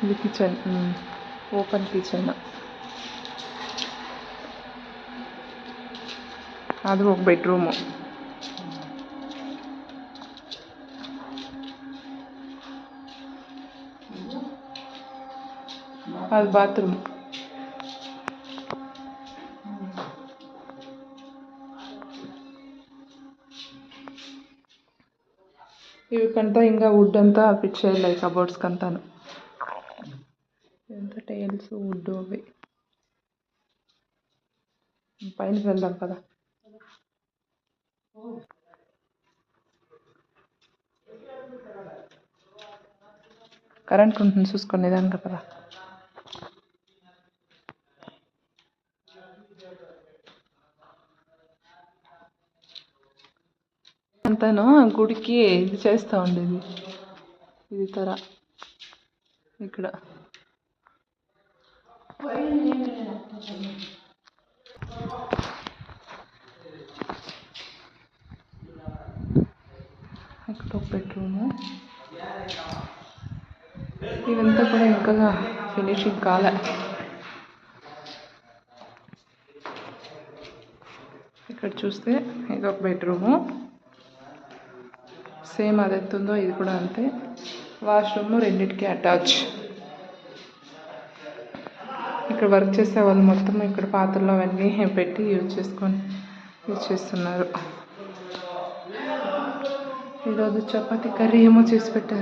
ఇది kitchen, open kitchen. అది ఒక బెడ్రూము. అది బాత్రూమ్. ఇవికంతా ఇంకా వుడ్ అంతా ఫిట్ చేయాలి కబోర్డ్స్కి అంతాను. ఎంత టైల్స్ వుడ్ అవి. పైనకి వెళ్దాం కదా. కరెంట్ ఉంటుంది చూసుకునేదానికి కదా. అంతాను గుడికి ఇది చేస్తూ ఉండేది. ఇది తర ఇక్కడ ఇక్కడ ఒక బెడ్రూము. ఇదంతా కూడా ఇంకా ఫినిషింగ్ కాలే. ఇక్కడ చూస్తే ఇది ఒక బెడ్రూము. సేమ్ అది ఎంత ఉందో ఇది కూడా అంతే. వాష్రూమ్ రెండింటికి అటాచ్. ఇక్కడ వర్క్ చేసే వాళ్ళు మొత్తం ఇక్కడ పాత్రలు అవన్నీ పెట్టి యూజ్ చేస్తున్నారు. ఈరోజు చపాతీ కర్రీ ఏమో చేసి పెట్టారు.